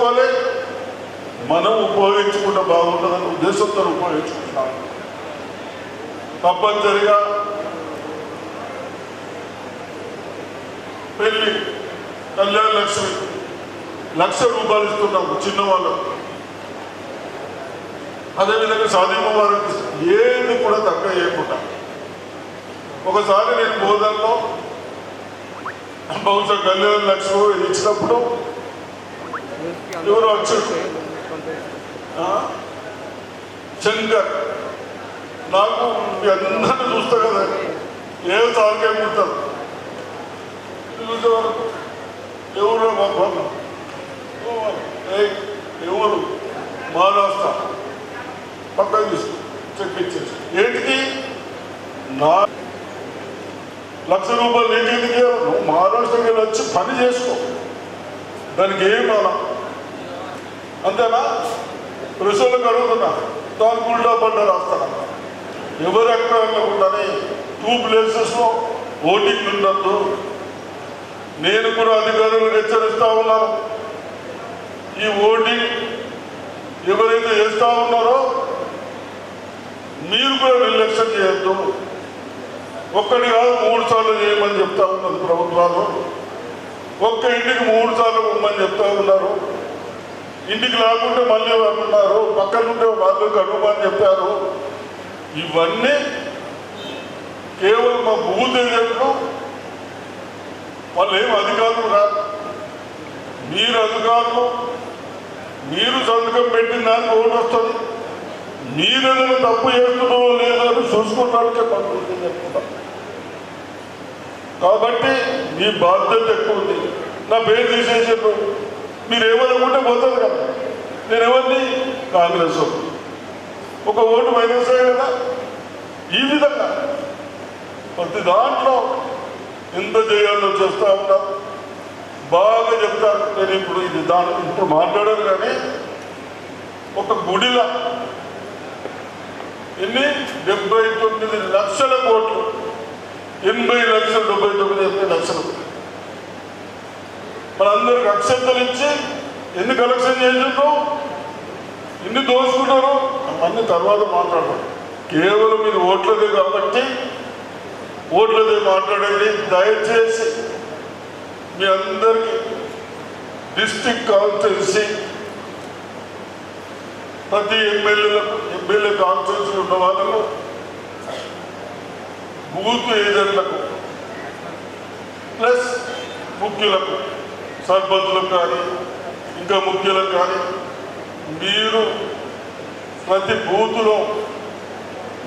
ఉపయోగించుకోవాలి, మనం ఉపయోగించుకుంటే బాగుంటుందనే ఉద్దేశంతో ఉపయోగించుకుంటున్నాం. తప్పనిసరిగా పెళ్లి కళ్యాణ లక్ష్మి ₹1,00,000 ఇస్తున్నాము చిన్నవాళ్ళకు. అదేవిధంగా షాదీ ముబారక్ ఏది కూడా తక్కువ చేయకుండా. ఒకసారి నేను బోధనలో బహుశా కళ్యాణ లక్ష్మి ఇచ్చినప్పుడు ఎవరు వచ్చారు, శంకర్, నాకు అందరినీ చూస్తా కదా ఏ తాకేముంటారు చూసేవారు, ఎవరు ఎవరు మహారాష్ట్ర పక్కకు తీసుకు చెప్పించేసి ఏంటికి నా ₹1,00,000 నీకెందుకు? నువ్వు మహారాష్ట్రకి వచ్చి పని చేసుకో, దానికి ఏం రాలా. అంతేనా? ప్రజలకు అడుగుతున్నా, దానికి ఉల్టా పడ్డ రాస్తాను. ఎవరు ఎక్కడ ఉండని 2 ప్లేసెస్లో ఓటింగ్ ఉండద్దు. నేను కూడా అధికారులకు హెచ్చరిస్తా ఉన్నాను, ఈ ఓటింగ్ ఎవరైతే చేస్తూ ఉన్నారో మీరు కూడా నిర్లక్ష్యం చేయొద్దు. ఒక్కటి కాదు 3 సార్లు చేయమని చెప్తా ఉన్నారు ప్రభుత్వాలు. ఒక్క ఇంటికి 3 సార్లు ఇవ్వమని చెప్తా ఉన్నారు. ఇంటికి లేకుంటే మళ్ళీ అంటున్నారు, పక్కనుంటే వాళ్ళకి అడుగుమని చెప్పారు. ఇవన్నీ కేవలం మా బూత్ ఏజెంట్లు, వాళ్ళు ఏం అధికారులు కాదు. మీరు అధికారులు, మీరు సంతకం పెట్టిన దానికి ఓటు వస్తుంది. మీరు ఏదైనా తప్పు చేస్తున్నారో లేదో అని చూసుకుంటానికే పడుతుంది చెప్తున్నా. కాబట్టి మీ బాధ్యత ఎక్కువ ఉంది. నా పేరు తీసేసారు, మీరు ఏమనుకుంటే పోతుంది కదా. నేను ఎవరిని? కాంగ్రెస్. ఒక ఓటు మైనస్ అయ్యే కదా. ఈ విధంగా ప్రతి దాంట్లో ఎంత చేయాలో చేస్తూ ఉన్నాం. బాగా చెప్తాను నేను. ఇప్పుడు ఇది ఇప్పుడు మాట్లాడాను కానీ ఒక గుడిలో ఎన్ని 79 లక్షల కోట్లు, 80,79 లక్షలు మనందరికి అక్షంతలు ఇచ్చి ఎన్ని కలెక్షన్ చేసిండ్రు, ఎన్ని దోచుకున్నారు అవన్నీ తర్వాత మాట్లాడతారు. కేవలం ఇది ఓట్లదే కాబట్టి ఓట్లదే మాట్లాడేది. దయచేసి మీ అందరికీ డిస్ట్రిక్ట్ కాన్స్టిట్యున్సీ ప్రతి ఎమ్మెల్యే కాన్స్టిట్యున్సీ ఉన్న వాళ్ళకు, బూత్ ఏజెంట్లకు ప్లస్ ముఖ్యులకు, సర్పంచులకు కానీ ఇంకా ముఖ్యులకు కానీ మీరు ప్రతి బూత్లో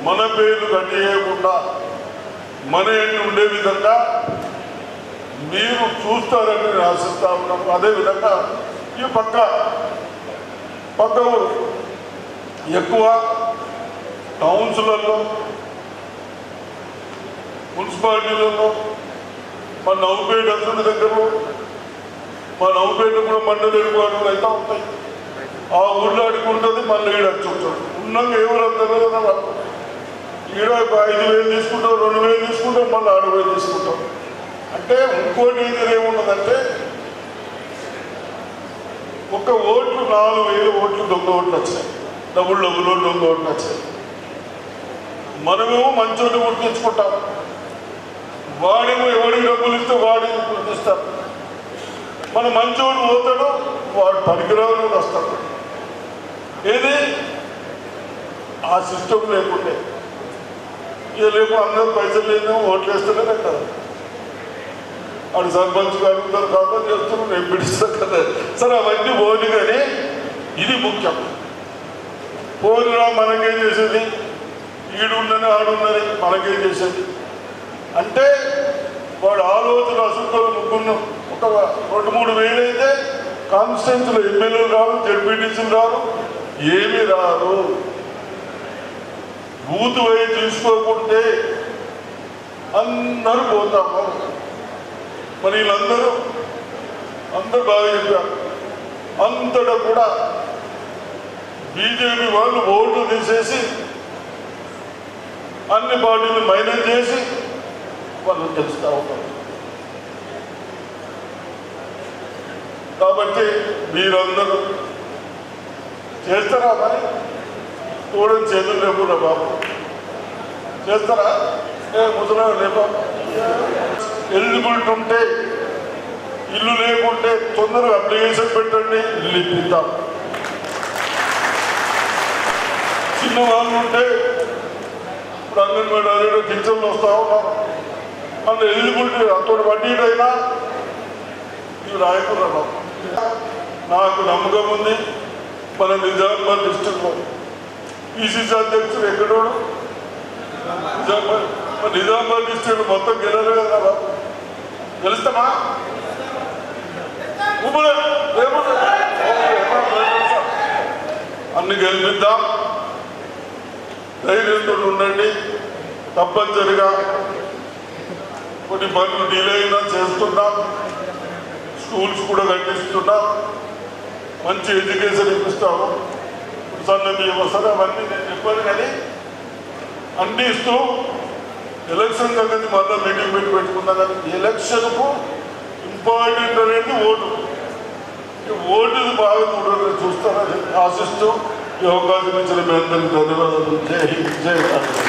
మన పేర్లు కట్టేయకుండా మన ఇంటి ఉండే విధంగా మీరు చూస్తారని నేను ఆశిస్తా ఉన్నాము. అదేవిధంగా ఈ పక్క ఎక్కువ టౌన్స్లలో, మున్సిపాలిటీలలో, మా నవ్వుపేట అసలు దగ్గరలో, మా నవ్వుపేట కూడా మండలి హెడ్క్వార్టర్లు అయితే ఉంటాయి. ఆ ఊళ్ళో అడుగుంటుంది, మళ్ళీ ఈడొచ్చు ఉంటాడు. ఉన్నాక ఎవరు అంటారు కదా, ఈడ 5,000 తీసుకుంటాం, 2,000 తీసుకుంటాం, మళ్ళీ 6,000 తీసుకుంటాం. అంటే ఇంకోటి ఏమున్నదంటే ఒక ఓట్లు 4,000 ఓట్లు దొంగ ఓట్లు వచ్చాయి, డబ్బులు దొంగ ఓట్లు వచ్చాయి. మనమేమో మంచోడిని గుర్తించుకుంటాం, వాడేమో ఎవరికి డబ్బులు ఇస్తే వాడిని గుర్తిస్తాం. మన మంచోడు పోతాడు, వాడు పనికిరాని వస్తాడు. ఏది ఆ సిస్టమ్ లేకుంటే ఇక లేకు అందరూ పైసలు లేని ఓట్లు వేస్తేనే కదా. వాడు సర్పంచ్ అడుగుతారు, కాబట్టి చేస్తున్నారు, నేను పిలుస్తాను కదా. సరే అవన్నీ పోని, కానీ ఇది ముఖ్యం. పోలిరా మనకేం చేసేది, ఈడుందని ఆడున్నది మనకేం చేసేది అంటే వాడు ఆలోచన అసలు ముగ్గురు ఒక 2-3 వేలు అయితే కాన్స్టిట్యున్సీలో ఎమ్మెల్యేలు రారు, జడ్పీటీసీలు రారు, ఏమీ రారు. బూత్ పోయి తీసుకోకుంటే అందరూ పోతాము. మరి వీళ్ళందరూ బాగా చెప్పారు. అంతటా కూడా బీజేపీ వాళ్ళు ఓట్లు తీసేసి అన్ని పార్టీలు మైనస్ చేసి వాళ్ళు తెలుస్తూ ఉంటారు. కాబట్టి మీరందరూ చేస్తారా? మరి చూడని చేతులు లేకుండా బాబు చేస్తారా? ముసలా లేపా ఎలిజిబిలిటీ ఉంటే ఇల్లు లేకుంటే తొందరగా అప్లికేషన్ పెట్టండి, ఇల్లు ఇప్పిద్దాం. చిన్న వాళ్ళు ఉంటే ఇప్పుడు అంగన్వాడీ అదే టీచర్లు వస్తూ ఉన్నారు, అందులో ఎలిజిబిలిటీ అంతటి వడ్డీడైనా ఇవి రాయకున్నాను. నాకు నమ్మకం ఉంది మన నిజామాబాద్ డిస్టిక్లో పిసిసి అధ్యక్షుడు ఎక్కడోడు నిజామాబాద్ డిస్టిక్ మొత్తం గెలరు కదా, గెలుస్తామా? అన్ని గెలిపిద్దాం, ధైర్యంతో ఉండండి. తప్పనిసరిగా కొన్ని పనులు డిలే అయినా చేస్తున్నాం, స్కూల్స్ కూడా కట్టిస్తున్నాం, మంచి ఎడ్యుకేషన్ ఇప్పిస్తాము. సన్న బియ్యం వస్తారు, అవన్నీ నేను చెప్పాను. కానీ అన్నీ ఇస్తూ ఎలక్షన్ సంగతి మళ్ళీ మీటింగ్ పెట్టుకున్నా. కానీ ఎలక్షన్కు ఇంపార్టెంట్ అనేది ఓటు. ఓటు బాగా చూస్తారని ఆశిస్తూ ఈ అవకాశం ఇచ్చిన మీ అందరికీ ధన్యవాదాలు. జై హింద్, జై భారత్.